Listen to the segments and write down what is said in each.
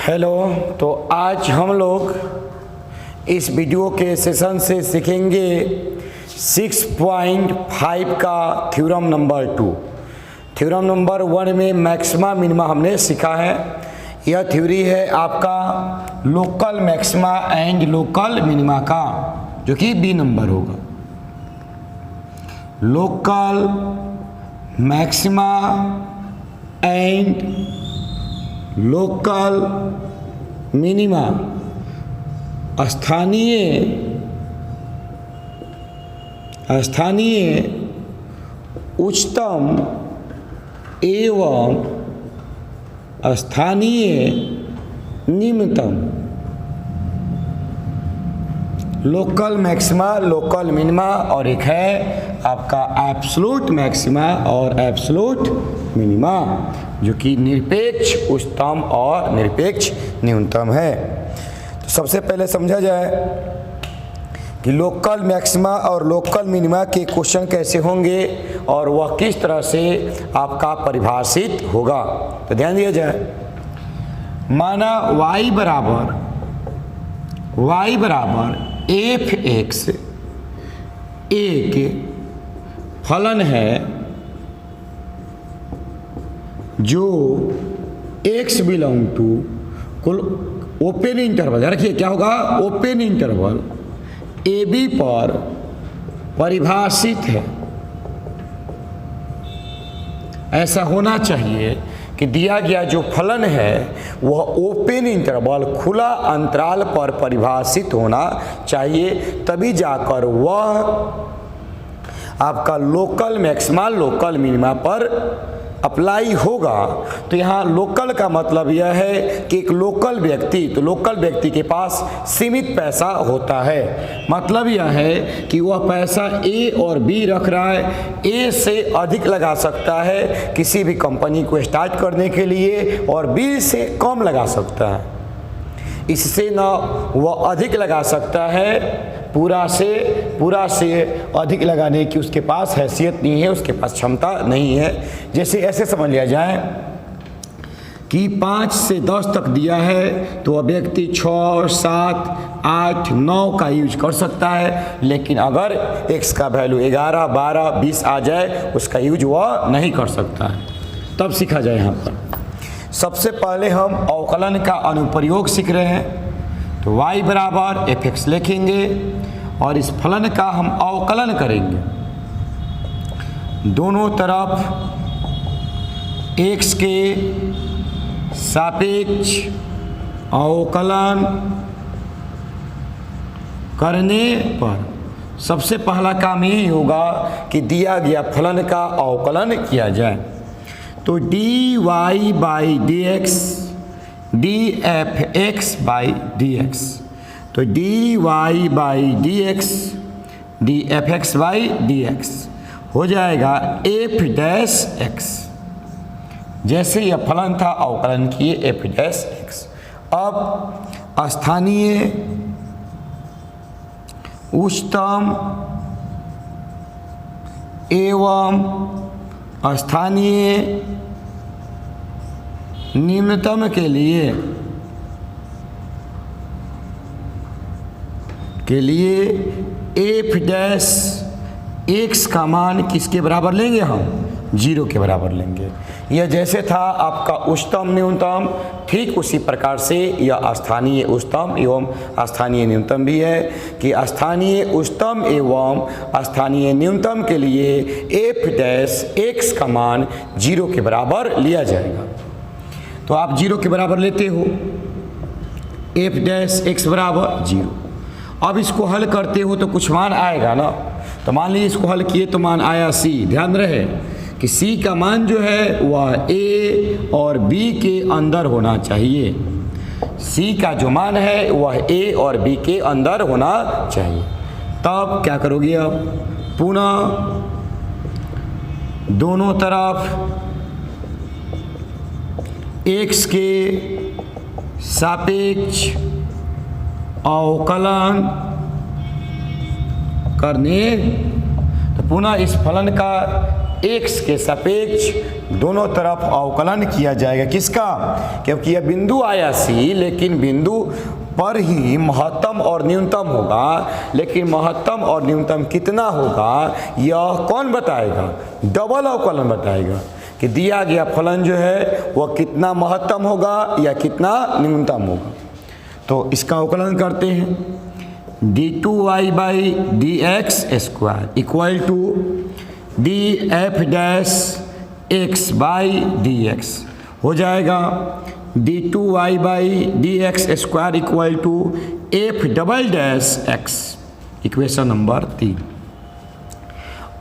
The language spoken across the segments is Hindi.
हेलो। तो आज हम लोग इस वीडियो के सेशन से सीखेंगे 6.5 का थ्योरम नंबर 2। थ्योरम नंबर 1 में मैक्सिमा मिनिमा हमने सीखा है। यह थ्योरी है आपका local maxima and local minima का, जो कि बी नंबर होगा। Local maxima and local minima स्थानीय उच्चतम एवं स्थानीय निम्नतम। लोकल मैक्सिमा, लोकल मिनिमा, और एक है आपका एब्सोल्यूट मैक्सिमा और एब्सोल्यूट मिनिमा, जो कि निरपेक्ष उच्चतम और निरपेक्ष न्यूनतम है। तो सबसे पहले समझा जाए कि लोकल मैक्सिमा और लोकल मिनिमा के क्वेश्चन कैसे होंगे और वह किस तरह से आपका परिभाषित होगा। तो ध्यान दिया जाए, माना y बराबर f(x) एक फलन है जो x belong to open interval, रखिए क्या होगा, ओपन इंटरवल AB पर परिभाषित है। ऐसा होना चाहिए कि दिया गया जो फलन है वह ओपन इंटरवल, खुला अंतराल पर परिभाषित होना चाहिए, तभी जाकर वह आपका लोकल मैक्सिमा लोकल मिनिमा पर अप्लाई होगा। तो यहाँ लोकल का मतलब यह है कि एक लोकल व्यक्ति, तो लोकल व्यक्ति के पास सीमित पैसा होता है। मतलब यह है कि वह पैसा A और B रख रहा है, A से अधिक लगा सकता है किसी भी कंपनी को स्टार्ट करने के लिए और B से कम लगा सकता है। इससे न वह अधिक लगा सकता है, पूरा से अधिक लगाने की उसके पास हैसियत नहीं है, उसके पास क्षमता नहीं है। जैसे ऐसे समझ लिया जाए कि 5 से 10 तक दिया है तो वह व्यक्ति 6, 7, 8, 9 का यूज कर सकता है, लेकिन अगर x का वैल्यू 11, 12, 20 आ जाए उसका यूज वह नहीं कर सकता है। तब सीखा जाए। यहाँ पर सबसे पहले हम अवकलन का अनुप्रयोग सीख रहे हैं। तो y बराबर f(x) लिखेंगे और इस फलन का हम अवकलन करेंगे। दोनों तरफ x के सापेक्ष अवकलन करने पर सबसे पहला काम यही होगा कि दिया गया फलन का अवकलन किया जाए। तो dy बाई dx dfx/dx, तो dy बाई dx dfx/dx हो जाएगा f'(x). जैसे यह फलन था अवकलन किए f'(x). अब स्थानीय उच्चतम एवं स्थानीय निम्नतम के लिए f'(x) का मान किसके बराबर लेंगे हम? 0 के बराबर लेंगे। यह जैसे था आपका उच्चतम न्यूनतम, ठीक उसी प्रकार से यह स्थानीय उच्चतम एवं स्थानीय न्यूनतम भी है कि स्थानीय उच्चतम एवं स्थानीय न्यूनतम के लिए f'(x) का मान 0 के बराबर लिया जाएगा। तो आप 0 के बराबर लेते हो, f'(x) बराबर 0। अब इसको हल करते हो तो कुछ मान आएगा ना। तो मान लीजिए इसको हल किए तो मान आया c। ध्यान रहे कि c का मान जो है वह a और b के अंदर होना चाहिए। c का जो मान है वह a और b के अंदर होना चाहिए। तब क्या करोगे? अब पुनः दोनों तरफ x के सापेक्ष अवकलन करने, तो पुनः इस फलन का x के सापेक्ष दोनों तरफ अवकलन किया जाएगा। किसका? क्योंकि यह बिंदु आया C, लेकिन बिंदु पर ही महत्तम और न्यूनतम होगा, लेकिन महत्तम और न्यूनतम कितना होगा यह कौन बताएगा? डबल अवकलन बताएगा कि दिया गया फलन जो है वह कितना महत्तम होगा या कितना न्यूनतम होगा। तो इसका अवकलन करते हैं। d2y by D X square equal to D F dash x by D X हो जाएगा। d2y by D X square equal to F double dash X, equation number 3।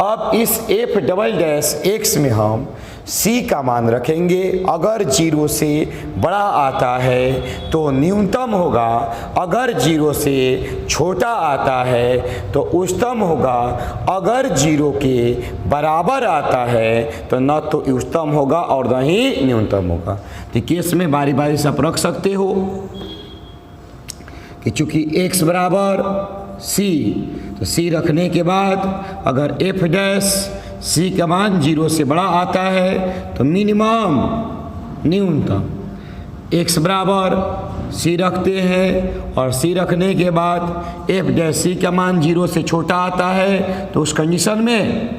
अब इस एफ डबल डैश एक्स में हम c का मान रखेंगे। अगर 0 से बड़ा आता है तो न्यूनतम होगा, अगर 0 से छोटा आता है तो उच्चतम होगा, अगर 0 के बराबर आता है तो न तो उच्चतम होगा और न ही न्यूनतम होगा। तो केस में बारी बारी से आप रख सकते हो कि चूंकि x बराबर c, तो c रखने के बाद अगर f डैश c का मान 0 से बड़ा आता है तो मिनिमम न्यूनतम, x बराबर c रखते हैं और c रखने के बाद f डैश c का मान 0 से छोटा आता है तो उस कंडीशन में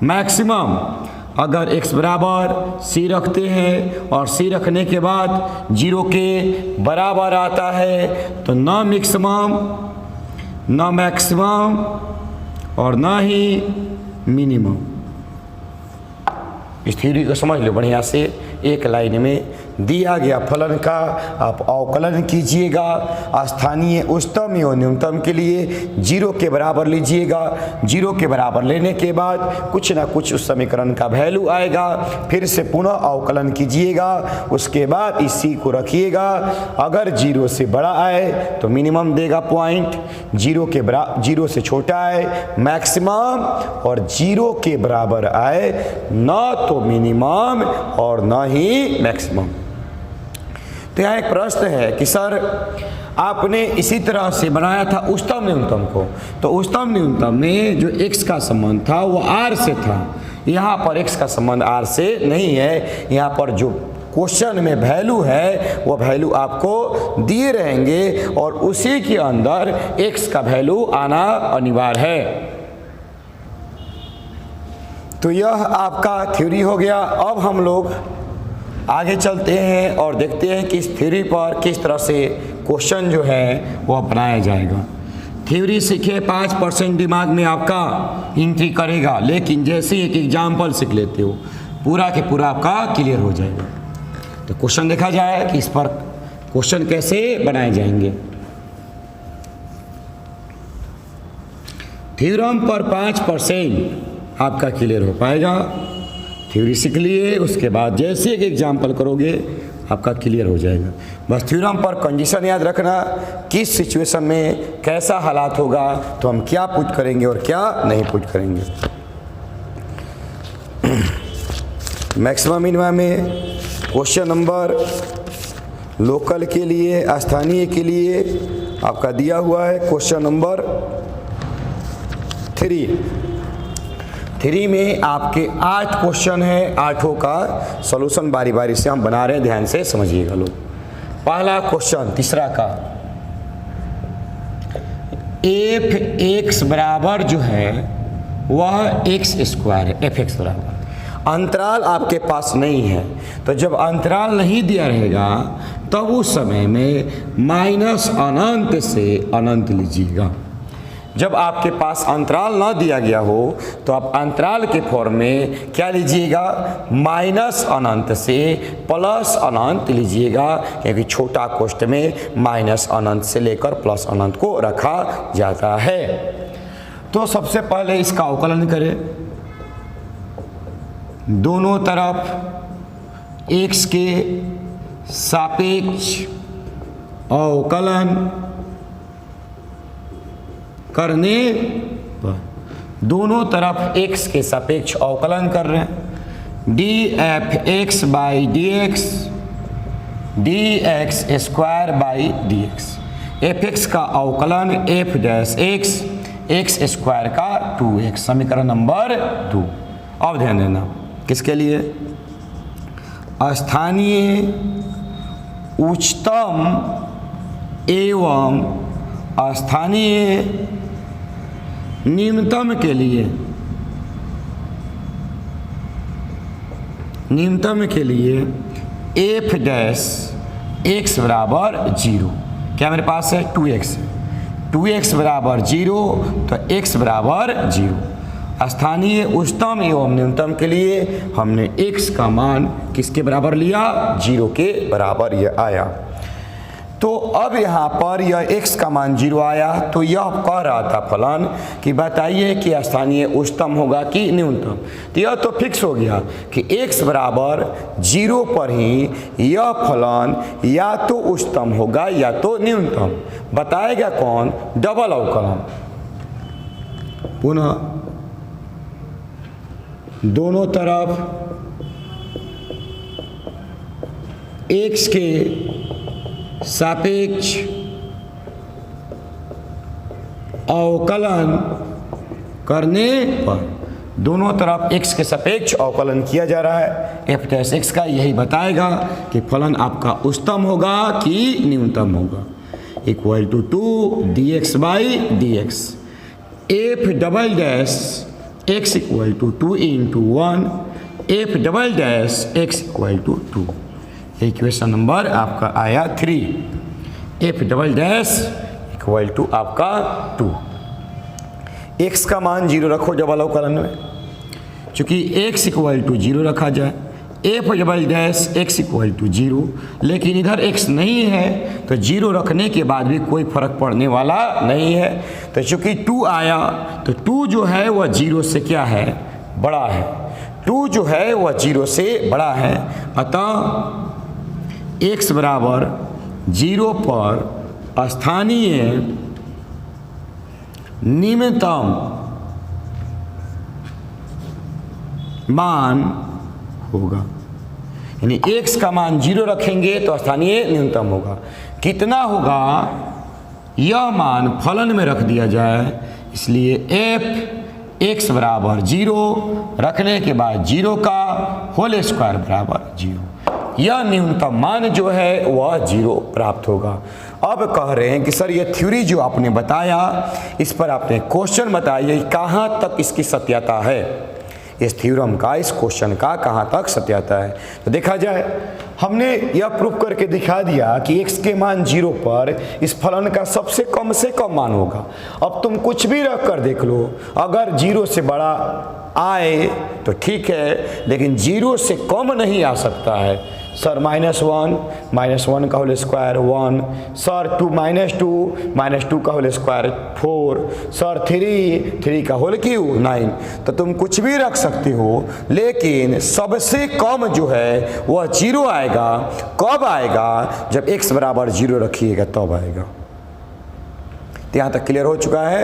मैक्सिमम, अगर x बराबर c रखते हैं और c रखने के बाद 0 के बराबर आता है तो न मैक्सिमम न मैक्सिमम और न ही मिनिमम। इस थ्योरी को समझ लो बढ़िया से। एक लाइन में दिया गया फलन का आप अवकलन कीजिएगा। स्थानीय उच्चतम एवं न्यूनतम के लिए 0 के बराबर लीजिएगा। 0 के बराबर लेने के बाद कुछ ना कुछ उस समीकरण का वैल्यू आएगा, फिर से पुनः अवकलन कीजिएगा। उसके बाद इस c को रखिएगा। अगर 0 से बड़ा आए तो मिनिमम देगा पॉइंट, 0 से छोटा आए मैक्सिमम और 0 के बराबर आए न तो मिनिमम और न ही मैक्सिमम। तो यहाँ एक प्रश्न है कि सर आपने इसी तरह से बनाया था उच्चतम न्यूनतम को, तो उच्चतम न्यूनतम में जो x का संबंध था वो r से था, यहाँ पर x का संबंध r से नहीं है। यहाँ पर जो क्वेश्चन में वैल्यू है वो वैल्यू आपको दिए रहेंगे और उसी के अंदर x का वैल्यू आना अनिवार्य है। तो यह आपका थ्योरी हो गया। अब हम लोग आगे चलते हैं और देखते हैं कि इस थ्योरी पर किस तरह से क्वेश्चन जो है वो बनाया जाएगा। थ्योरी सीखे 5% दिमाग में आपका एंट्री करेगा, लेकिन जैसे एक एग्जाम्पल सीख लेते हो पूरा के पूरा आपका क्लियर हो जाएगा। तो क्वेश्चन देखा जाए कि इस पर क्वेश्चन कैसे बनाए जाएंगे। थ्योरम पर 5% आपका क्लियर हो पाएगा। थ्योरी सीख लिए, उसके बाद जैसे एक एग्जाम्पल करोगे आपका क्लियर हो जाएगा। बस थ्योरम पर कंडीशन याद रखना, किस सिचुएशन में कैसा हालात होगा तो हम क्या पुट करेंगे और क्या नहीं पुट करेंगे। मैक्सिमम मिनिमम में क्वेश्चन नंबर लोकल के लिए, स्थानीय के लिए आपका दिया हुआ है क्वेश्चन नंबर 3 में आपके 8 क्वेश्चन है। 8 का सॉल्यूशन बारी बारी से हम बना रहे हैं, ध्यान से समझिएगा लोग। पहला क्वेश्चन तीसरा का, एफ एक्स बराबर जो है वह एक्स स्क्वायर है, एफ एक्स बराबर। अंतराल आपके पास नहीं है, तो जब अंतराल नहीं दिया रहेगा तब उस समय में माइनस अनंत से अनंत लीजिएगा। जब आपके पास अंतराल ना दिया गया हो तो आप अंतराल के फॉर्म में क्या लीजिएगा, माइनस अनंत से प्लस अनंत लीजिएगा, क्योंकि छोटा कोष्ठ में माइनस अनंत से लेकर प्लस अनंत को रखा जाता है। तो सबसे पहले इसका अवकलन करें। दोनों तरफ x के सापेक्ष अवकलन करने पर, दोनों तरफ x के सापेक्ष अवकलन कर रहे हैं। D F x by D X D X square by D x. F x का अवकलन F dash X, x square का 2x, समीकरण नंबर 2। अब ध्यान देना, किसके लिए? स्थानीय उच्चतम एवं स्थानीय निम्नतम के लिए, निम्नतम के लिए एफ डैश एक्स बराबर 0। क्या मेरे पास है? 2x, 2x बराबर 0, तो x बराबर 0। स्थानीय उच्चतम एवं न्यूनतम के लिए हमने x का मान किसके बराबर लिया? 0 के बराबर यह आया। तो अब यहाँ पर यह x का मान 0 आया, तो यह कह रहा था फलन कि बताइए कि स्थानीय उच्चतम होगा कि न्यूनतम। तो यह तो फिक्स हो गया कि x बराबर 0 पर ही यह फलन या तो उच्चतम होगा या तो न्यूनतम। बताएगा कौन? डबल अवकलन। पुनः दोनों तरफ x के सापेक्ष अवकलन करने पर, दोनों तरफ x के सापेक्ष अवकलन किया जा रहा है f डैश x का, यही बताएगा कि फलन आपका उच्चतम होगा कि न्यूनतम होगा। Equal to 2 dx by dx, f double dash x equal to 2 into 1, f double dash x equal to 2। Equation number आपका आया 3, f double dash equal to आपका 2। x का मान 0 रखो डबल अवकलन में, चूँकि x इक्वल टू 0 रखा जाए, f double dash x equal to 0, लेकिन इधर x नहीं है तो 0 रखने के बाद भी कोई फर्क पड़ने वाला नहीं है। तो चूँकि 2 आया तो 2 जो है वह 0 से क्या है? बड़ा है। 2 जो है वह 0 से बड़ा है, अतः x बराबर 0 पर स्थानीय निम्नतम मान होगा। यानी x का मान 0 रखेंगे तो स्थानीय न्यूनतम होगा। कितना होगा? यह मान फलन में रख दिया जाए, इसलिए f x बराबर 0 रखने के बाद 0 का होल स्क्वायर बराबर 0। यह न्यूनतम मान जो है वह 0 प्राप्त होगा। अब कह रहे हैं कि सर ये थ्योरी जो आपने बताया, इस पर आपने क्वेश्चन बताइए कहाँ तक इसकी सत्यता है, इस थ्योरम का, इस क्वेश्चन का कहाँ तक सत्यता है। तो देखा जाए, हमने यह प्रूफ करके दिखा दिया कि x के मान 0 पर इस फलन का सबसे कम से कम मान होगा। अब तुम कुछ भी रख कर देख लो, अगर 0 से बड़ा आए तो ठीक है, लेकिन 0 से कम नहीं आ सकता है। सर -1 का होल स्क्वायर 1, सर 2 -2 का होल स्क्वायर 4, सर 3 का होल क्यूब 9। तो तुम कुछ भी रख सकते हो, लेकिन सबसे कम जो है वह 0 आएगा। कब आएगा? जब x बराबर 0 रखिएगा तब आएगा। तो यहाँ तक क्लियर हो चुका है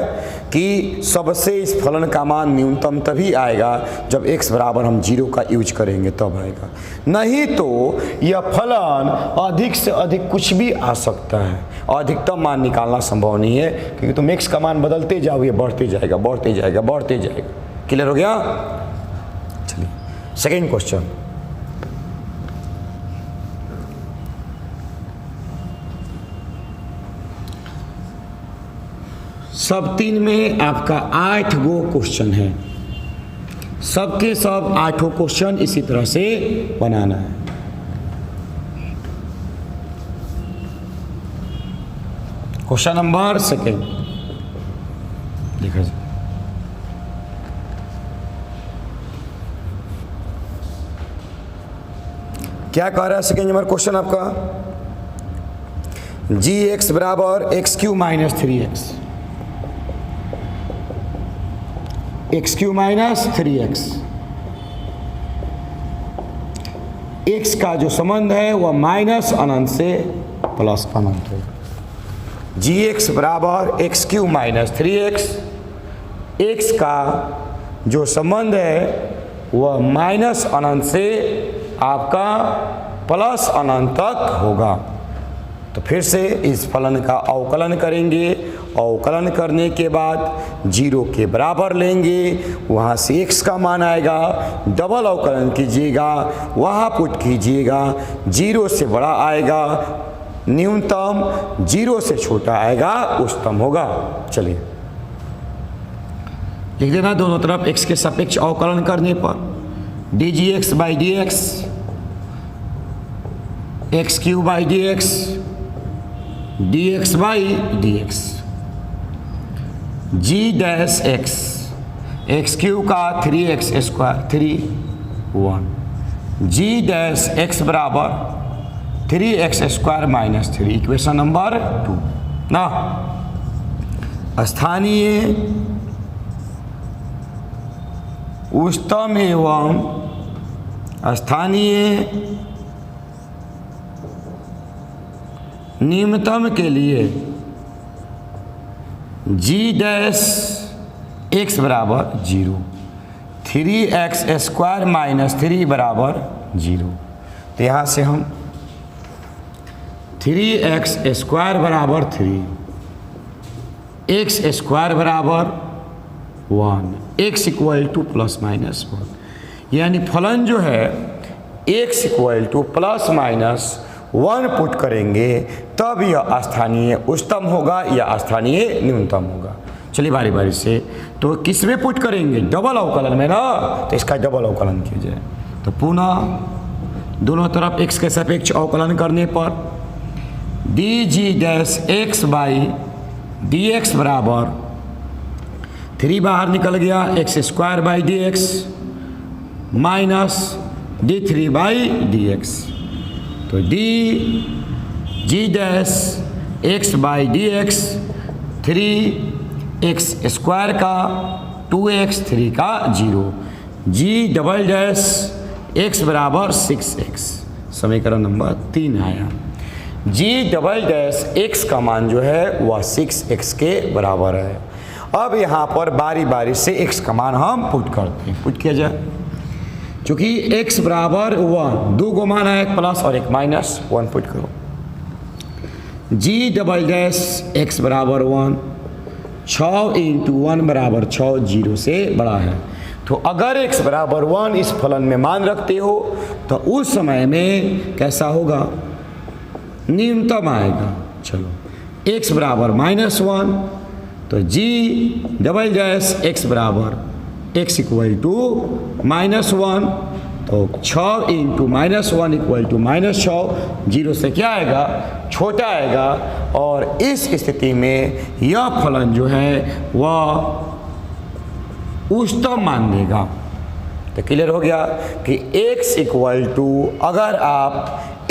कि सबसे इस फलन का मान न्यूनतम तभी आएगा जब x बराबर हम 0 का यूज करेंगे तब आएगा, नहीं तो यह फलन अधिक से अधिक कुछ भी आ सकता है। अधिकतम मान निकालना संभव नहीं है, क्योंकि तुम x का मान बदलते जाओ, ये बढ़ते जाएगा बढ़ते जाएगा बढ़ते जाएगा। क्लियर हो गया? चलिए सेकेंड क्वेश्चन। सब 3 में आपका 8 गो क्वेश्चन है, सबके सब 8 क्वेश्चन इसी तरह से बनाना है। क्वेश्चन नंबर सेकेंड देखा जाए। क्या कह रहा है सेकेंड नंबर क्वेश्चन आपका? gx बराबर x³ minus 3x, x³ minus 3x, x का जो संबंध है वह माइनस अनंत से प्लस अनंत है। gx बराबर x³ माइनस 3x, x का जो संबंध है वह माइनस अनंत से आपका प्लस अनंत तक होगा। तो फिर से इस फलन का अवकलन करेंगे अवकलन करने के बाद 0 के बराबर लेंगे, वहाँ से x का मान आएगा, डबल अवकलन कीजिएगा, वहाँ पुट कीजिएगा, 0 से बड़ा आएगा न्यूनतम, 0 से छोटा आएगा उच्चतम होगा। चलिए लिख देना दोनों तरफ x के सापेक्ष अवकलन करने पर dgx by D X, X Q by D X, D X by D X, G dash X, X Q का 3x स्क्वायर 1, जी डैश एक्स बराबर 3x square minus 3, equation number 2 ना। स्थानीय उच्चतम एवं स्थानीय निम्नतम के लिए g डैश x बराबर 0, 3x स्क्वायर माइनस 3 बराबर 0। तो यहाँ से हम 3x स्क्वायर बराबर 3, x स्क्वायर बराबर 1, x equal two plus minus 1, यानी फलन जो है x equal two plus minus 1 put करेंगे तब यह स्थानीय उच्चतम होगा या स्थानीय न्यूनतम होगा। चलिए बारी बारी से, तो किस में पुट करेंगे? डबल अवकलन में ना, तो इसका डबल अवकलन कीजिए। तो पुनः दोनों तरफ x के सापेक्ष अवकलन करने पर d g dash x by D x बराबर 3 बाहर निकल गया, x square by D x minus d3 by D x. तो d g dash x by D x 3x square का 2x 3 का 0, जी डबल डैश x बराबर 6x, समीकरण नंबर 3 आया। जी डबल डैश x का मान जो है वह 6x के बराबर है। अब यहाँ पर बारी बारी से x का मान हम पुट करते हैं, पुट किया जाए। चूँकि x बराबर 1, 2 को मान है, एक प्लस और एक माइनस, 1 पुट करो। जी डबल डैश x बराबर 1, 6 इंटू 1 बराबर 6, 0 से बड़ा है। तो अगर x बराबर 1 इस फलन में मान रखते हो तो उस समय में कैसा होगा? न्यूनतम आएगा। चलो x बराबर -1, तो जी डबल डैश x बराबर x इक्वल टू -1, तो 6 इंटू -1 इक्वल टू -6, 0 से क्या आएगा? छोटा आएगा। और इस स्थिति में यह फलन जो है वह उच्चतम मान देगा। तो क्लियर हो गया कि x इक्वल टू अगर आप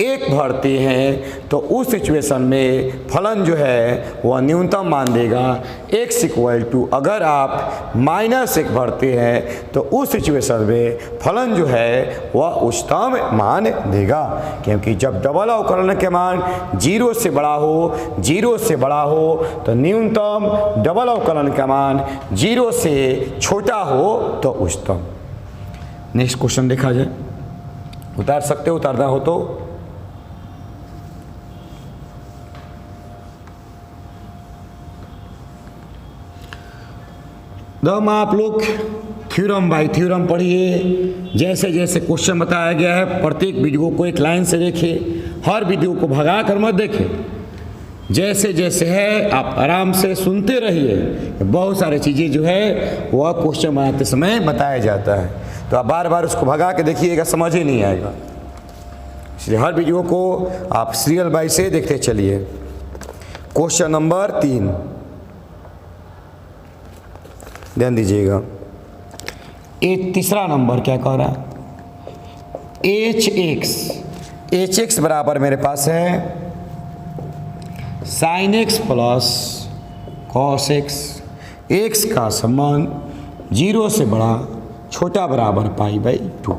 1 भरते हैं तो उस सिचुएशन में फलन जो है वह न्यूनतम मान देगा। x इक्वल टू अगर आप -1 भरते हैं तो उस सिचुएशन में फलन जो है वह उच्चतम मान देगा, क्योंकि जब डबल अवकलन के मान 0 से बड़ा हो, 0 से बड़ा हो तो न्यूनतम, डबल अवकलन का मान 0 से छोटा हो तो उच्चतम। नेक्स्ट क्वेश्चन देखा जाए, उतार सकते हो, उतारना हो तो। दम आप लोग थ्योरम बाय थ्योरम पढ़िए। जैसे जैसे क्वेश्चन बताया गया है प्रत्येक वीडियो को एक लाइन से देखिए, हर वीडियो को भगा कर मत देखिए। जैसे जैसे है आप आराम से सुनते रहिए। बहुत सारी चीज़ें जो है वह क्वेश्चन बनाते समय बताया जाता है, तो आप बार बार उसको भगा के देखिएगा, समझ ही नहीं आएगा। इसलिए हर वीडियो को आप सीरियल बाय से देखते चलिए। क्वेश्चन नंबर 3 ध्यान दीजिएगा। ये तीसरा नंबर क्या कह रहा है? एच एक्स बराबर मेरे पास है sine x plus cos X, x का संबंध 0 से बड़ा छोटा बराबर π/2।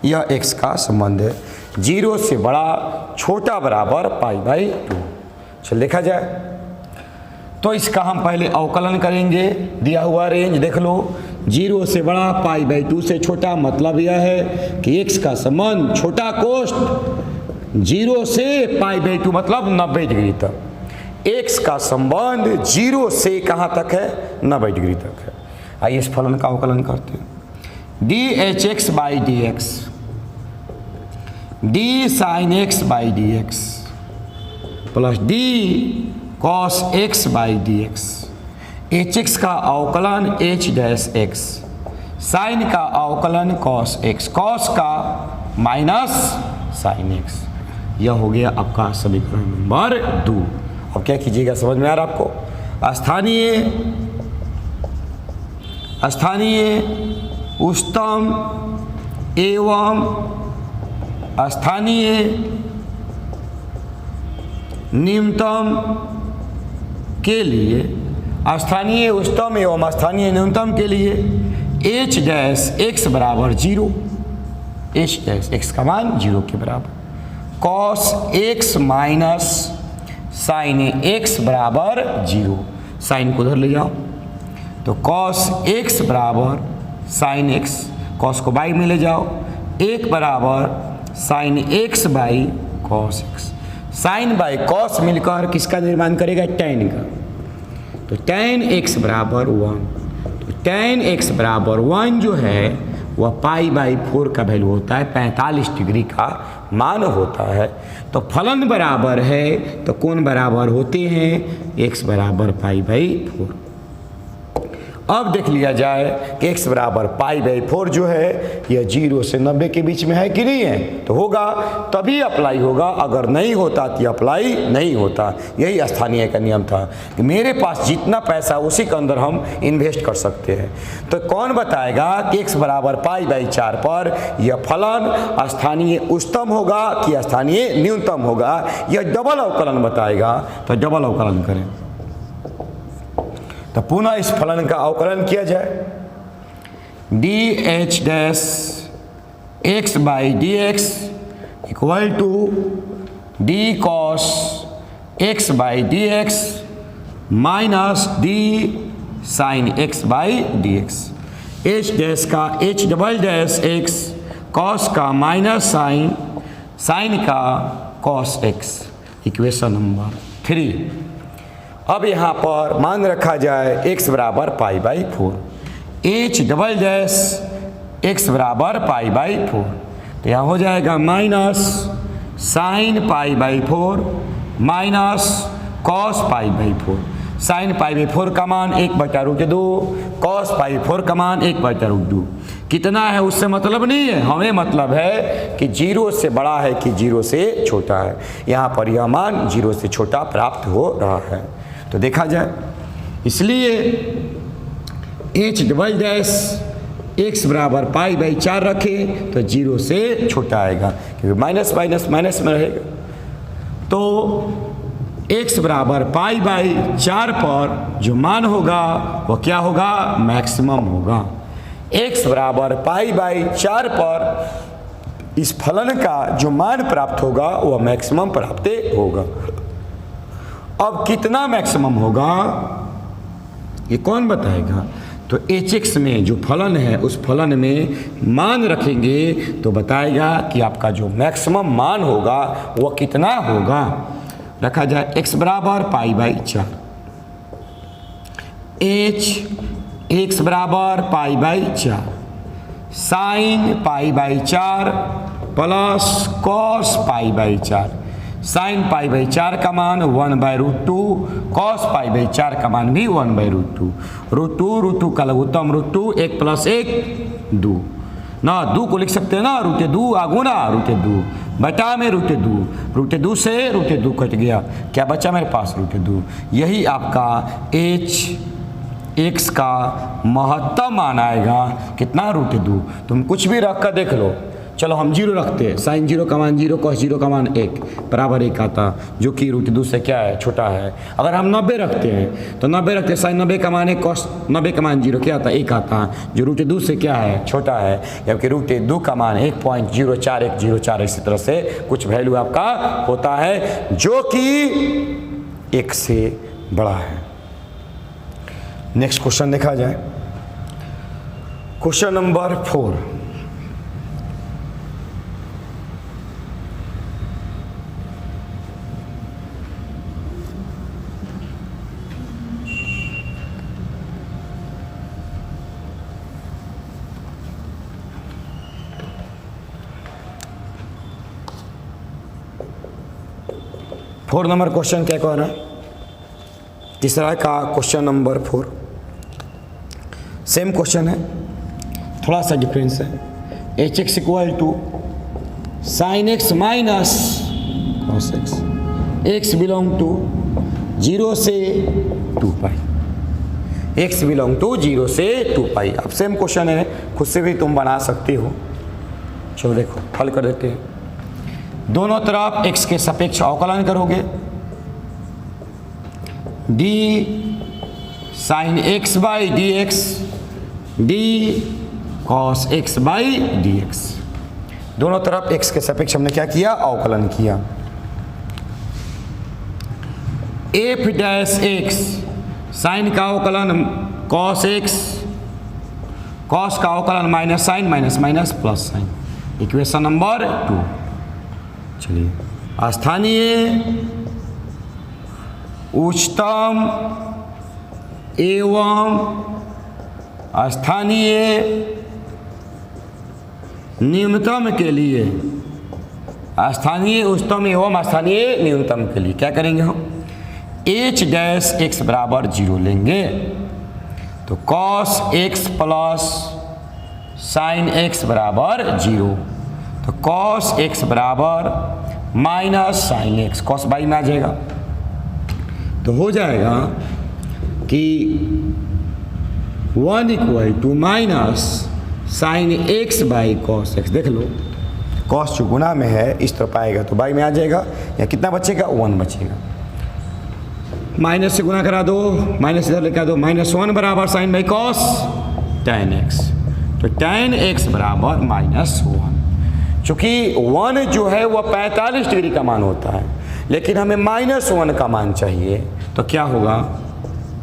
यह x का संबंध है, 0 से बड़ा छोटा बराबर π/2। चल देखा जाए तो इसका हम पहले अवकलन करेंगे। दिया हुआ रेंज देख लो, 0 से बड़ा π/2 से छोटा, मतलब यह है कि x का संबंध छोटा कोष्ठ 0 से π/2 मतलब 90 डिग्री तक। x का संबंध 0 से कहाँ तक है, 90 डिग्री तक है। आइए इस फलन का अवकलन करते हैं। D H x by D X D sine x by D x plus D cos x by D x. H x का अवकलन एच डैश एक्स, साइन का अवकलन कॉस एक्स, कॉस का माइनस साइन एक्स। यह हो गया आपका समीकरण नंबर 2। अब क्या कीजिएगा, समझ में आ रहा आपको? स्थानीय उच्चतम एवं स्थानीय निम्नतम के लिए, स्थानीय उच्चतम एवं स्थानीय न्यूनतम के लिए एच डैश एक्स बराबर 0, एच डैश एक्स का मान 0 के बराबर, cos X minus sine X बराबर 0। साइन को उधर ले जाओ तो कॉस एक्स बराबर साइन एक्स, कॉस को बाई में ले जाओ, 1 बराबर sine x by cos X. Sine by cos मिलकर किसका निर्माण करेगा, टैन का। तो टैन एक्स बराबर 1, तो टैन एक्स बराबर 1 जो है वह पाई बाई 4 का वैल्यू होता है, 45 डिग्री का मान होता है। तो फलन बराबर है तो कोण बराबर होते हैं, एक्स बराबर पाई बाई 4। अब देख लिया जाए कि x बराबर पाई बाई 4 जो है यह 0 से 90 के बीच में है कि नहीं है, तो होगा तभी अप्लाई होगा, अगर नहीं होता तो अप्लाई नहीं होता। यही स्थानीय का नियम था कि मेरे पास जितना पैसा उसी के अंदर हम इन्वेस्ट कर सकते हैं। तो कौन बताएगा कि x बराबर पाई बाई 4 पर यह फलन स्थानीय उच्चतम होगा कि स्थानीय न्यूनतम होगा, यह डबल अवकलन बताएगा। तो डबल अवकलन करें तो पुनः इस फलन का अवकलन किया जाए। D h dash x by D x equal to d cos x by D x minus d sine x by D x. H dash का h double dash x, cos का माइनस साइन, साइन का कॉस एक्स, इक्वेशन नंबर 3। अब यहाँ पर मान रखा जाए x बराबर pi by 4, h double dash x बराबर पाई बाई 4, तो यहाँ हो जाएगा minus sine pi by 4 minus cos pi by 4। Sine pi by 4 का मान 1/√2, कॉस पाई 4 का मान 1/√2। कितना है उससे मतलब नहीं है, हमें मतलब है कि 0 से बड़ा है कि 0 से छोटा है। यहाँ पर यह मान 0 से छोटा प्राप्त हो रहा है। तो देखा जाए, इसलिए एच डबल डैश एक्स बराबर पाई बाई 4 रखें तो 0 से छोटा आएगा, क्योंकि माइनस माइनस माइनस में रहेगा। तो x बराबर पाई बाई 4 पर जो मान होगा वो क्या होगा, मैक्सिमम होगा। x बराबर पाई बाई 4 पर इस फलन का जो मान प्राप्त होगा वह मैक्सिमम प्राप्त होगा। अब कितना मैक्सिमम होगा ये कौन बताएगा? तो एच एक्स में जो फलन है उस फलन में मान रखेंगे तो बताएगा कि आपका जो मैक्सिमम मान होगा वह कितना होगा। रखा जाए x बराबर पाई बाई 4, एच एक्स बराबर pi by 4, sine pi by 4 plus cos pi by 4। Sine pi by 4 का मान 1/√2, कॉस पाई बाई 4 का मान भी 1/√2। √2 का लघुत्तम √2, 1 + 1 2 ना, 2 को लिख सकते हैं ना, √2 आगुना √2 बटा में √2 से √2 कट गया, क्या बचा मेरे पास √2। यही आपका एच एक्स का महत्तम मान आएगा, कितना √2। तुम कुछ भी रख कर देख लो, चलो हम 0 रखते हैं, साइन 0 का मान 0, कॉस 0 का मान 1 बराबर 1 आता, जो कि √2 से क्या है, छोटा है। अगर हम 90 रखते हैं तो 90 रखते हैं, साइन 90 का मान 1, कॉस 90 का मान 0 क्या आता, 1 आता, जो √2 से क्या है, छोटा है। जबकि √2 का मान 1.04104, इसी तरह से कुछ वैल्यू आपका होता है जो कि 1 से बड़ा है। नेक्स्ट क्वेश्चन देखा जाए, क्वेश्चन नंबर 4। 4 नंबर क्वेश्चन क्या कह रहा है, तीसरा का क्वेश्चन नंबर 4 सेम क्वेश्चन है, थोड़ा सा डिफरेंस है। H X equal to sine X minus cos X, X belong to 0 से 2 पाई, एक्स बिलोंग टू 0 से 2 पाई। अब सेम क्वेश्चन है, खुद से भी तुम बना सकते हो। चलो देखो हल कर देते हैं। दोनों तरफ x के सापेक्ष अवकलन करोगे, d sine x by D X, D cos x by D X. दोनों तरफ x के सापेक्ष हमने क्या किया, अवकलन किया। एफ डैश एक्स, साइन का अवकलन कॉस x, कॉस का अवकलन minus sine minus minus plus sine, equation number 2। चलिए स्थानीय उच्चतम एवं स्थानीय न्यूनतम के लिए, स्थानीय उच्चतम एवं स्थानीय न्यूनतम के लिए क्या करेंगे हम, एच डैश एक्स बराबर 0 लेंगे। तो cos X plus sine X बराबर 0, तो कॉस एक्स बराबर minus sine X, cos by में आ जाएगा। तो हो जाएगा कि 1 equal to minus sine x by cos X. देख लो कॉस जो गुना में है इस तरफ आएगा तो बाई में आ जाएगा, या कितना बचेगा, 1 बचेगा। माइनस से गुना करा दो, माइनस इधर लेकर दो, -1 बराबर sine by cos tan x, तो tan x बराबर -1। चूँकि 1 जो है वह 45 डिग्री का मान होता है, लेकिन हमें -1 का मान चाहिए, तो क्या होगा,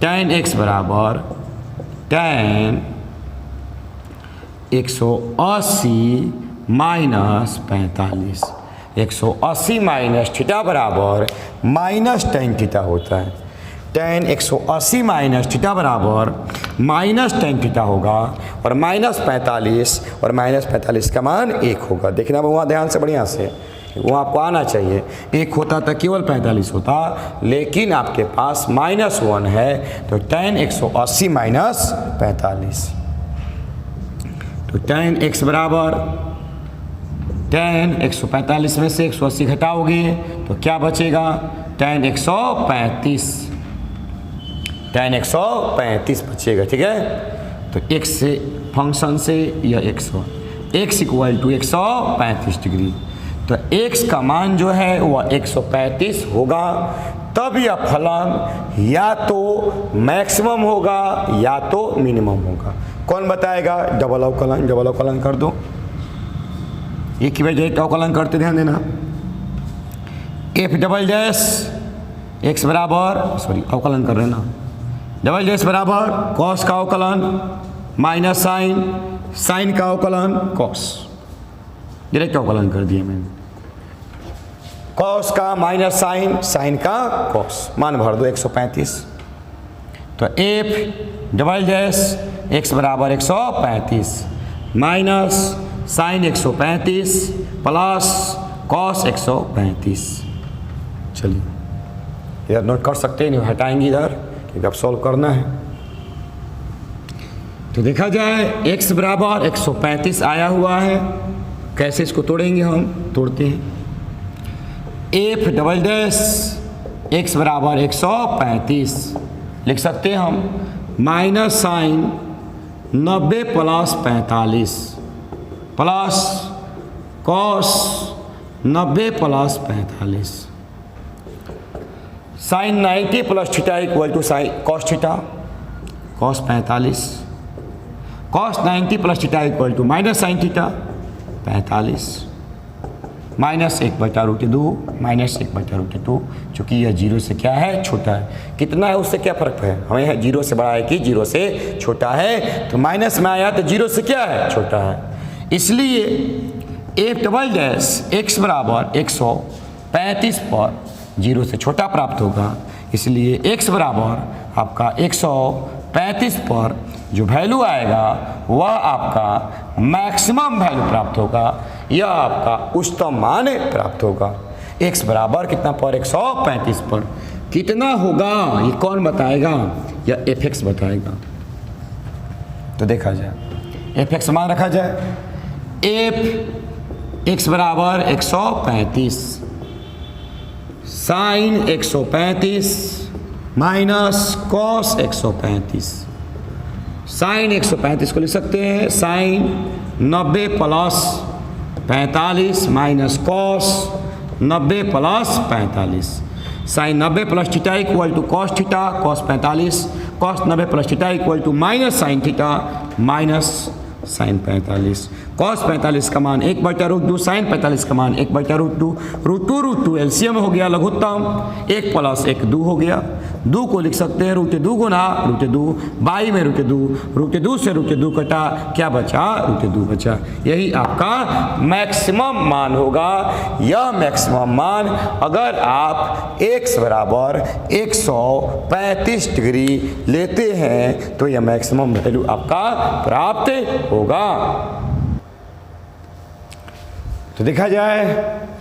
tan x बराबर tan 180 माइनस 45, 180 माइनस थीटा बराबर माइनस tan थीटा होता है। tan 180 माइनस थीटा बराबर माइनस tan थीटा होगा, और -45 और -45 का मान 1 होगा। देखना वहाँ ध्यान से बढ़िया से, वो आपको आना चाहिए। 1 होता तो केवल 45 होता, लेकिन आपके पास -1 है, तो tan 180 माइनस 45, तो tan x बराबर tan 145 में से 180 घटाओगे तो क्या बचेगा, tan 135, tan 135 बचेगा। ठीक है, तो x से फंक्शन से यह x इक्वल टू 135 डिग्री, तो x का मान जो है वह 135 होगा। तब यह फलन या तो मैक्सिमम होगा या तो मिनिमम होगा। कौन बताएगा, डबल अवकलन कर दो, एक की वजह अवकलन करते ध्यान देना। एफ डबल डैश एक्स बराबर, सॉरी अवकलन कर रहे हैं ना, डबल डैश बराबर कॉस का अवकलन माइनस साइन, साइन का अवकलन कॉस, डायरेक्ट अवकलन कर दिए मैंने। कॉस का माइनस साइन, साइन का कॉस, मान भर दो 135। तो एफ डबल डैश एक्स बराबर 135 माइनस साइन 135 प्लस कॉस 135। चलिए इधर नोट कर सकते हैं, नहीं हटाएंगे इधर क्योंकि अब सॉल्व करना है। तो देखा जाए x बराबर 135 आया हुआ है, कैसे इसको तोड़ेंगे, हम तोड़ते हैं। एफ डबल डैश एक्स बराबर 135 लिख सकते हैं हम, minus sine 90 plus 45 plus cos 90 plus 45, sine 90 plus theta equal to sine cos theta, cos 45, cos 90 plus theta equal to minus sine theta 45, -1/√2 -1/√2, चूँकि यह 0 से क्या है, छोटा है। कितना है उससे क्या फ़र्क है, हमें 0 से बड़ा है कि 0 से छोटा है, तो माइनस में आया तो 0 से क्या है, छोटा है। इसलिए एफ डबल डैश एक्स बराबर 135 पर 0 से छोटा प्राप्त होगा, इसलिए x बराबर आपका 135 पर जो वैल्यू आएगा वह आपका मैक्सिमम वैल्यू प्राप्त होगा, यह आपका उच्चतम मान प्राप्त होगा। x बराबर कितना पर 135 पर कितना होगा ये कौन बताएगा, या fx बताएगा। तो देखा जाए fx मान रखा जाए, x बराबर 135 साइन 135 माइनस कॉस 135। साइन 135 को लिख सकते हैं sine 90 plus 45 minus cos 90 plus 45। Sine 90 plus theta equal to cos theta, cos 45, cos 90 plus theta equal to minus sine theta minus sine 45। Cos 45 का मान 1/√2, साइन 45 का मान 1/√2, √2 एलसीएम हो गया लघुत्तम, 1 प्लस 1 2 हो गया। 2 को लिख सकते हैं √2 गुना √2, बाई में √2 से √2 कटा, क्या बचा √2 बचा। यही आपका मैक्सिमम मान होगा। यह मैक्सिमम मान अगर आप x बराबर 135 डिग्री लेते हैं तो यह मैक्सिमम वैल्यू आपका प्राप्त होगा। तो देखा जाए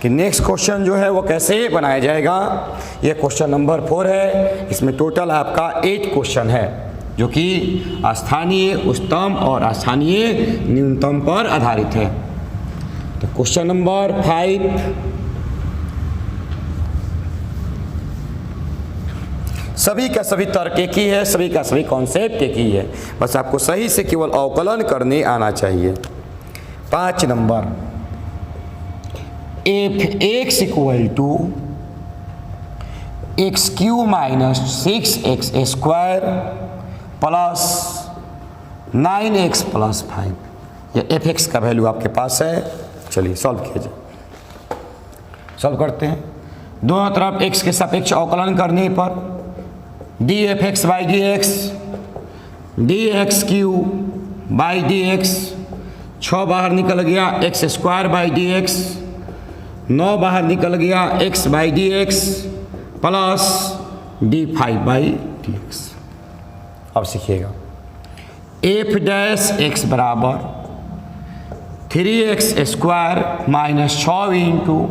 कि नेक्स्ट क्वेश्चन जो है वो कैसे बनाया जाएगा। ये क्वेश्चन नंबर 4 है। इसमें टोटल आपका 8 क्वेश्चन है जो कि स्थानीय उच्चतम और स्थानीय न्यूनतम पर आधारित है। तो क्वेश्चन नंबर 5, सभी का सभी तर्क एक ही है, सभी का सभी कॉन्सेप्ट एक ही है, बस आपको सही से केवल अवकलन करने आना चाहिए। 5 number, f(x) equal to x³ minus 6x² plus 9x plus 5। यह fx का वैल्यू आपके पास है। चलिए सॉल्व कीजिए, सॉल्व करते हैं। दोनों तरफ x के सापेक्ष अवकलन करने पर dfx by dx, dx³ by dx, 6 बाहर निकल गया x² बाई dx, 9 बाहर निकल गया x by dx plus d5 by dx। अब सीखिएगा f' बराबर 3x² minus 6 into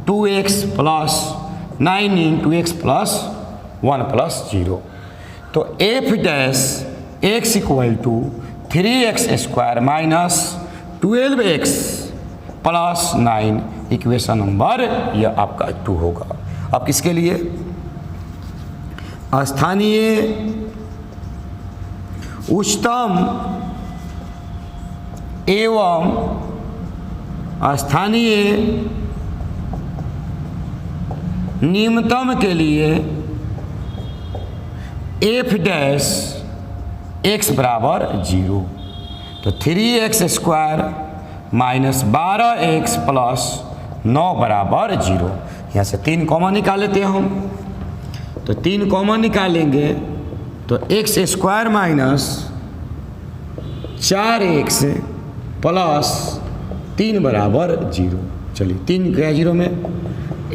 2x plus 9 into x plus 1 plus 0। तो f' equal to 3x² minus 12x plus 9, equation number यह आपका 2 होगा। अब किसके लिए, स्थानीय उच्चतम एवं स्थानीय निम्नतम के लिए f' बराबर 0। तो 3x² माइनस 12x प्लस 9 बराबर 0। यहाँ से 3 कॉमन निकाल लेते हैं हम। तो 3 कॉमन निकालेंगे तो x² माइनस 4x प्लस 3 बराबर 0। चलिए 3 क्या 0 में,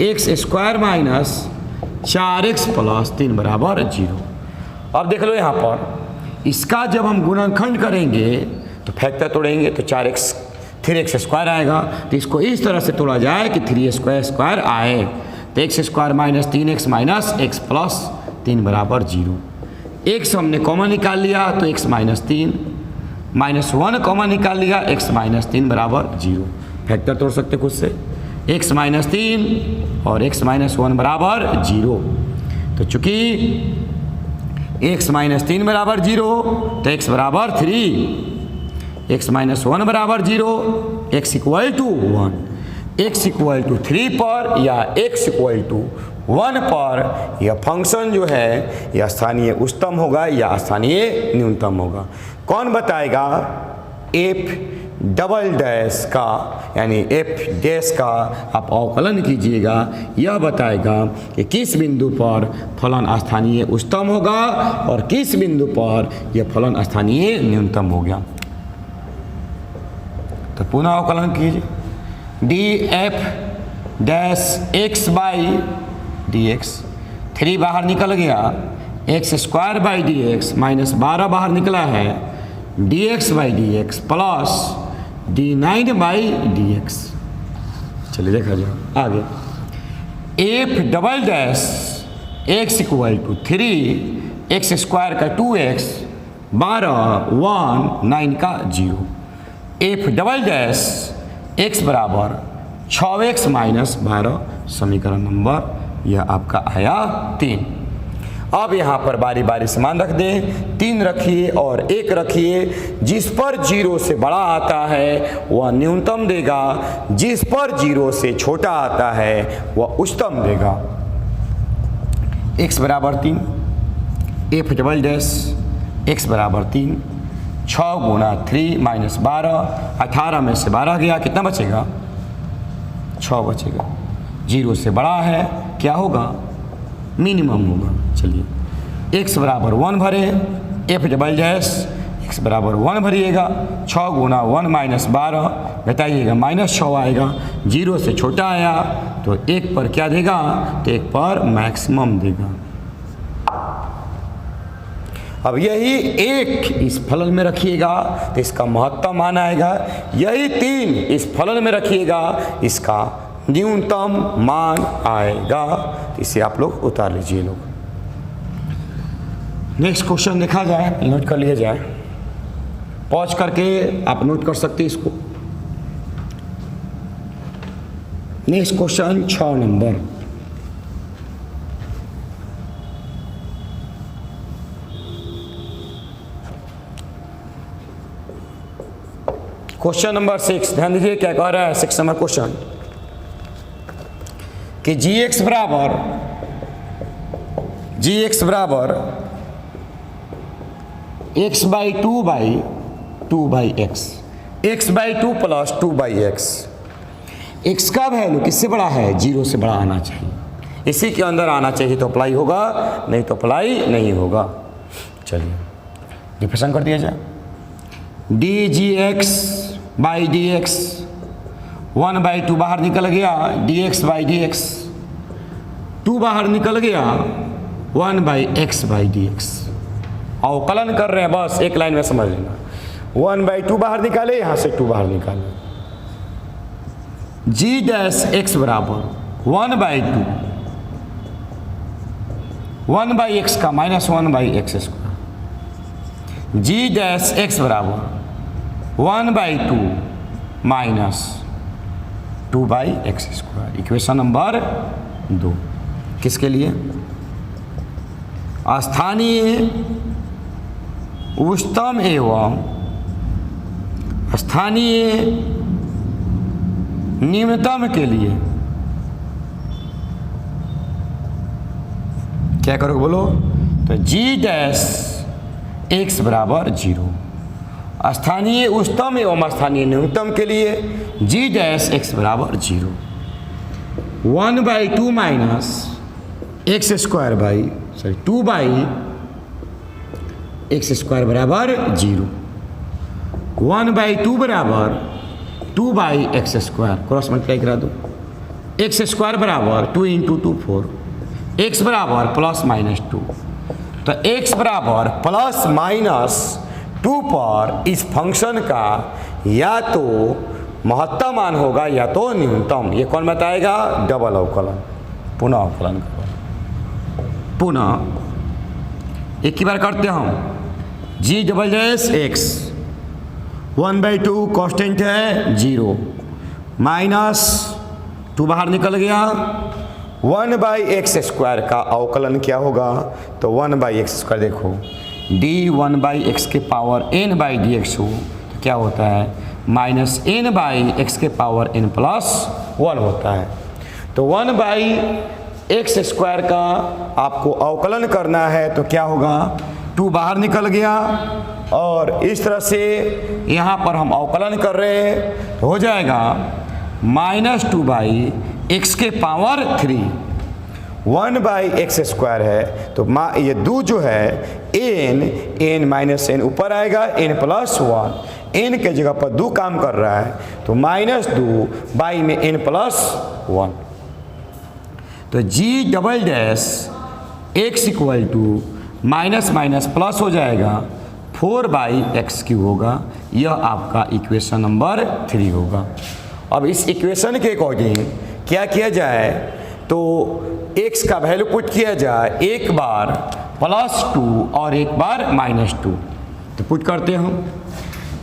x² माइनस 4x प्लस 3 बराबर 0। अब देख लो यहाँ पर इसका जब हम गुणनखंड करेंगे तो फैक्टर तोड़ेंगे तो 3x² आएगा। तो इसको इस तरह से तोड़ा जाए कि 3x² आए। तो x² minus 3x minus x plus 3 बराबर 0। x हमने कॉमन निकाल लिया तो x माइनस 3, माइनस 1 कॉमन निकाल लिया x माइनस 3 बराबर 0। फैक्टर तोड़ सकते खुद से, x माइनस 3 और x माइनस 1 बराबर 0। तो चूंकि x माइनस 3 बराबर 0 तो x बराबर 3, x माइनस 1 बराबर 0, x equal to 1। x equal to 3 पर या x इक्वल टू 1 पर यह फंक्शन जो है यह स्थानीय उच्चतम होगा या स्थानीय न्यूनतम होगा। कौन बताएगा, f' का यानी f' का आप अवकलन कीजिएगा, यह बताएगा कि किस बिंदु पर फलन स्थानीय उच्चतम होगा और किस बिंदु पर यह फलन स्थानीय न्यूनतम हो गया। तो पुनः अवकलन कीजिए, df' बाई dx, 3 बाहर निकल गया, x² बाई dx माइनस 12 बाहर निकला है, dx by dx plus d9 by dx। चलिए देखा जाए आगे, F double dash x equal to 3 X square का 2x 12 1 9 का 0। एफ डबल डैश एक्स बराबर 6x माइनस 12 समीकरण नंबर यह आपका आया 3। अब यहाँ पर बारी बारी से मान रख दें, 3 रखिए और 1 रखिए। जिस पर 0 से बड़ा आता है वह न्यूनतम देगा, जिस पर 0 से छोटा आता है वह उच्चतम देगा। x बराबर 3, एफ डबल डैश x बराबर 3, 6 गुना 3 माइनस 12, 18 में से 12 गया, कितना बचेगा? 6 बचेगा। 0 से बड़ा है क्या होगा? मिनिमम होगा। चलिए x बराबर 1 भरे, एफ डबल डैश x बराबर 1 भरिएगा, 6 गुना 1 माइनस 12 बताइएगा -6 आएगा। 0 से छोटा आया तो 1 पर क्या देगा? तो 1 पर मैक्सिमम देगा। अब यही 1 इस फलन में रखिएगा तो इसका महत्तम मान आएगा, यही 3 इस फलन में रखिएगा इसका न्यूनतम मान आएगा। इसे आप लोग उतार लीजिए। लोग नेक्स्ट क्वेश्चन देखा जाए, नोट कर लिया जाए, पॉज करके आप नोट कर सकते हैं इसको। Next question 6 number. Question number 6, ध्यान दीजिए क्या कह रहा है 6 नंबर क्वेश्चन कि जी एक्स बराबर x by 2 by x, x by 2 plus 2 by x. X का वैल्यू किससे बड़ा है? 0 से बड़ा आना चाहिए, इसी के अंदर आना चाहिए तो अप्लाई होगा, नहीं तो अप्लाई नहीं होगा। चलिए डिफरेंशिएट कर दिया जाए। D G x by D x 1 by 2 बाहर निकल गया, D X by D x 2 बाहर निकल गया, 1 by x by D x. अवकलन कर रहे हैं, बस एक लाइन में समझ लेना। 1 बाई 2 बाहर निकाले, यहाँ से 2 बाहर निकाले। जी डैश एक्स बराबर 1 बाई 2, 1 बाई एक्स का -1 by X square. G dash x बराबर 1 by 2 minus 2 by X square. Equation number 2 किसके लिए? स्थानीय उच्चतम एवं स्थानीय निम्नतम के लिए क्या करोगे बोलो? तो जी डैश एक्स बराबर 0, स्थानीय उच्चतम एवं स्थानीय न्यूनतम के लिए जी डैश एक्स बराबर 0। 1 by 2 minus x square by 2 by X square बराबर 0। 1 बाई 2 बराबर 2 by X square, cross multiply करा दो। एक्स स्क्वायर बराबर 2 इंटू 2 4, एक्स बराबर +-2। तो एक्स बराबर +-2 पर इस फंक्शन का या तो महत्तम मान होगा या तो न्यूनतम। ये कौन बताएगा? डबल अवकलन, पुनः अवकलन करो। पुनः एक ही बार करते हम। G double dash x 1 by 2 constant है 0, -2 बाहर निकल गया, 1 बाई एक्स स्क्वायर का अवकलन क्या होगा? तो 1 बाई एक्स स्क्वायर देखो, डी 1 बाई एक्स के power n by D X हो तो क्या होता है? -n बाई एक्स के पावर n प्लस 1 होता है। तो 1 बाई एक्स स्क्वायर का आपको अवकलन करना है तो क्या होगा? 2 बाहर निकल गया और इस तरह से यहाँ पर हम अवकलन कर रहे हैं तो हो जाएगा -2 बाई एक्स के पावर 3। 1 बाई एक्स स्क्वायर है तो ये 2 जो है n माइनस n ऊपर आएगा, n प्लस 1, n के जगह पर 2 काम कर रहा है तो -2 बाई में n प्लस 1। तो g double dash x equal to minus minus plus हो जाएगा 4 बाई एक्स क्यू होगा। यह आपका इक्वेशन नंबर 3 होगा। अब इस इक्वेशन के अकॉर्डिंग क्या किया जाए तो x का वैल्यू पुट किया जाए, एक बार +2 और एक बार -2, तो पुट करते हैं हम।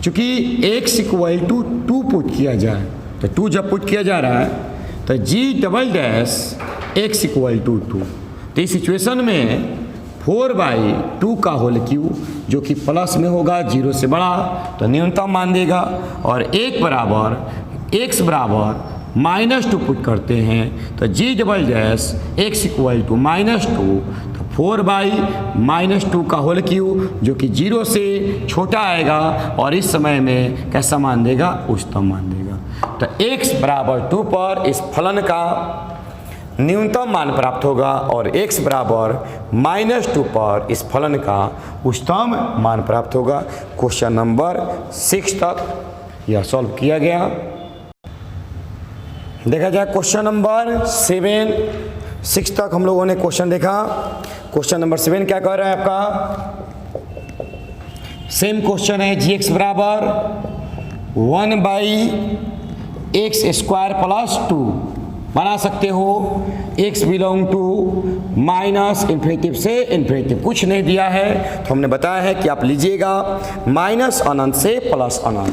चूँकि x = 2 पुट किया जाए, तो 2 जब पुट किया जा रहा है तो g" x = 2। तो इस सिचुएशन में 4/2 का होल क्यूब जो कि प्लस में होगा, 0 से बड़ा, तो न्यूनतम मान देगा। और एक बराबर x बराबर -2 पुट करते हैं तो g" x = -2, तो 4/-2 का होल क्यूब जो कि 0 से छोटा आएगा और इस समय में कैसा मान देगा, उच्चतम मान देगा। तो x बराबर 2 पर इस फलन का न्यूनतम मान प्राप्त होगा और x बराबर -2 पर इस फलन का उच्चतम मान प्राप्त होगा। क्वेश्चन नंबर 6 तक यह सॉल्व किया गया। देखा जाए क्वेश्चन नंबर 6 तक हम लोगों ने क्वेश्चन देखा। क्वेश्चन नंबर 7 क्या कह रहा है आपका, सेम क्वेश्चन है, gx बराबर 1/x² + 2 बना सकते हो। x बिलोंग टू -∞ से ∞, कुछ नहीं दिया है तो हमने बताया है कि आप लीजिएगा -∞ से +∞।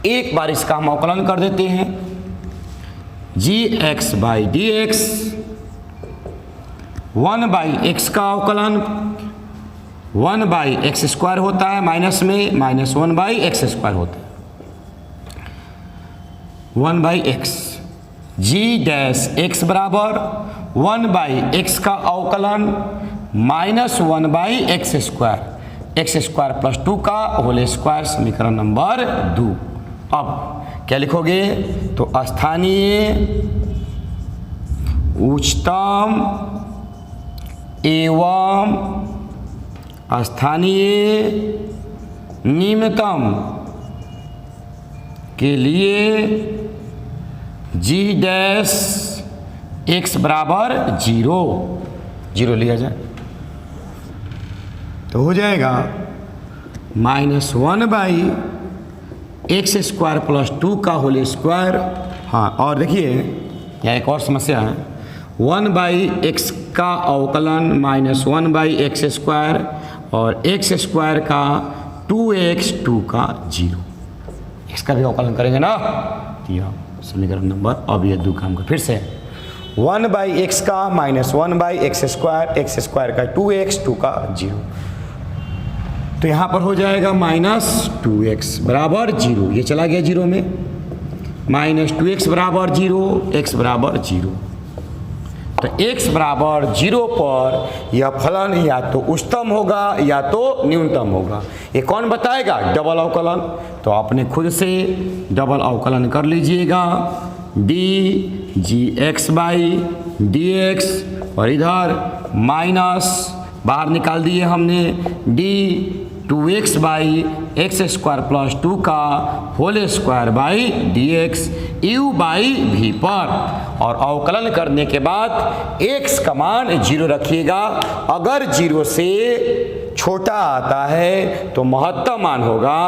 एक बार इसका हम अवकलन कर देते हैं, gx/dx 1/x का अवकलन 1/x² होता है, माइनस में -1/x² होता है, 1/x। g' बराबर 1/x का अवकलन -1/x², x² + 2 का होल स्क्वायर, समीकरण नंबर 2। अब क्या लिखोगे, तो स्थानीय उच्चतम एवं स्थानीय निम्नतम के लिए g' बराबर 0 लिया जाए तो हो जाएगा -1/x² + 2 का होल स्क्वायर। हाँ, और देखिए यहाँ एक और समस्या है, 1/x का अवकलन -1/x² और x² का 2x 2 का 0, इसका भी अवकलन करेंगे ना, यह समीकरण नंबर। अब ये 2 काम का फिर से 1/x का -1/x², x² का 2x 2 का 0, तो यहाँ पर हो जाएगा -2x बराबर 0, ये चला गया 0 में, -2x बराबर 0, x बराबर 0। तो x बराबर 0 पर यह फलन या तो उच्चतम होगा या तो न्यूनतम होगा। ये कौन बताएगा, डबल अवकलन। तो आपने खुद से डबल अवकलन कर लीजिएगा, dgx/dx और इधर माइनस बाहर निकाल दिए हमने, d2x/x² + 2 का होल स्क्वायर/dx u/v पर, और अवकलन करने के बाद x का मान 0 रखिएगा। अगर 0 से छोटा आता है तो महत्तम मान होगा,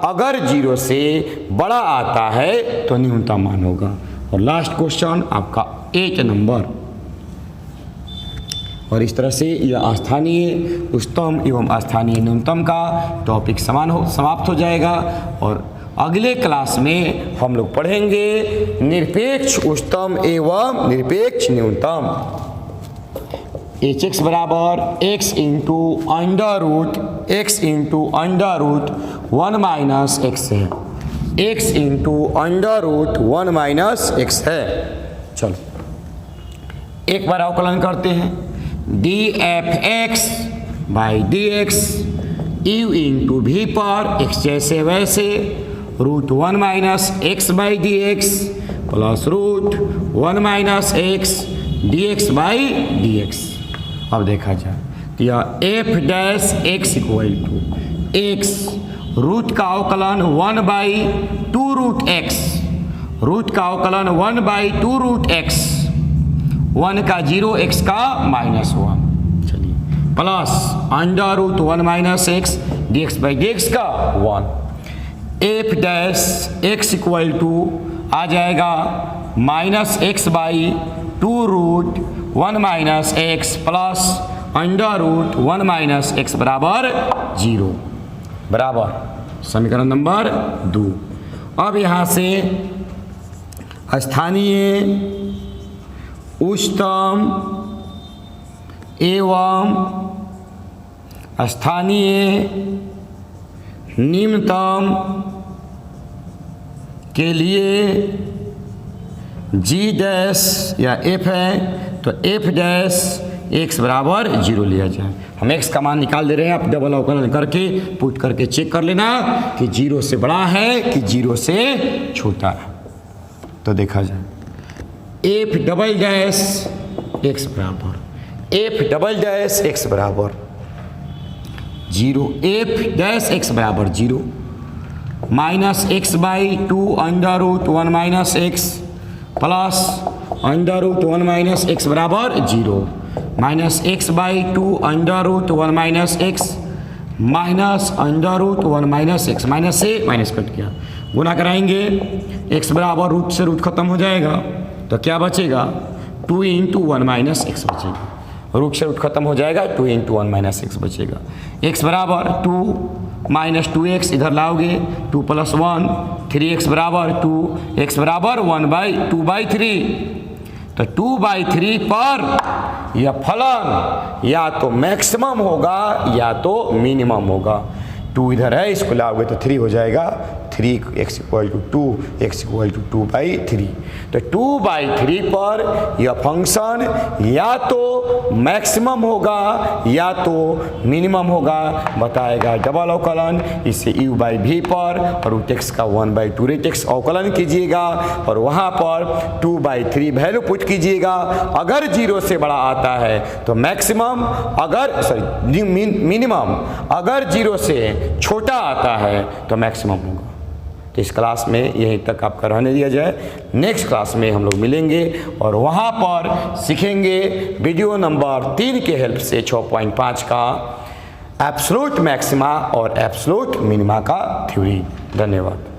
अगर 0 से बड़ा आता है तो न्यूनतम मान होगा। और लास्ट क्वेश्चन आपका 8 नंबर। और इस तरह से यह स्थानीय उच्चतम एवं स्थानीय न्यूनतम का टॉपिक समाप्त हो जाएगा। और अगले क्लास में हम लोग पढ़ेंगे निरपेक्ष उच्चतम एवं निरपेक्ष न्यूनतम। hx बराबर x × √1 - x है, x × √1 - x है। चलो एक बार अवकलन करते हैं, dfx/dx u × v पर x जैसे वैसे √1 - x/dx प्लस √1 - x dx/dx। अब देखा जाए तो यह f' x रूट का अवकलन 1/2√x, रूट का अवकलन 1/2√x, 1 का 0 x का -1, चलिए प्लस √1 - x dx/dx का 1, f' x आ जाएगा -x/2 2√1 minus x plus √1 minus x बराबर 0 बराबर समीकरण नंबर 2। अब यहाँ से स्थानीय उच्चतम एवं स्थानीय निम्नतम के लिए जी डैश या एफ है तो एफ डैश एक्स बराबर 0 लिया जाए। हम एक्स का मान निकाल दे रहे हैं, आप डबल अवकलन करके पुट करके चेक कर लेना कि 0 से बड़ा है कि 0 से छोटा है। तो देखा जाए एफ डबल डैश एक्स बराबर एफ डबल डैश एक्स बराबर 0, एफ डैश एक्स बराबर 0 minus x by 2 √1 minus x plus √1 minus x बराबर 0 minus x by 2 √1 minus x minus √1 minus x, minus से माइनस कट गया, गुना कराएंगे एक्स बराबर रूट से रूट खत्म हो जाएगा तो क्या बचेगा 2 × 1 माइनस एक्स बचेगा, रूट से रूट खत्म हो जाएगा 2 × 1 माइनस एक्स बचेगा। एक्स बराबर 2 माइनस 2x इधर लाओगे 2 + 1 3x बराबर 2, x बराबर 2/3 तो 2/3 पर यह फलन या तो मैक्सिमम होगा या तो मिनिमम होगा। 2 इधर है, इसको लाओगे तो 3 हो जाएगा, 3x = 2 x = 2/3 तो 2/3 पर यह फंक्शन या तो मैक्सिमम होगा या तो मिनिमम होगा बताएगा डबल अवकलन। इसे u/v पर रूट एक्स का 1/2 रूट एक्स अवकलन कीजिएगा और वहाँ पर 2/3 वैल्यू पुट कीजिएगा। अगर 0 से बड़ा आता है तो मैक्सिमम, अगर मिनिमम, अगर 0 से छोटा आता है तो मैक्सिमम होगा। तो इस क्लास में यहीं तक आपका रहने दिया जाए, नेक्स्ट क्लास में हम लोग मिलेंगे और वहाँ पर सीखेंगे वीडियो नंबर 3 के हेल्प से 6.5 का एब्सोल्यूट मैक्सिमा और एब्सोल्यूट मिनिमा का थ्योरी। धन्यवाद।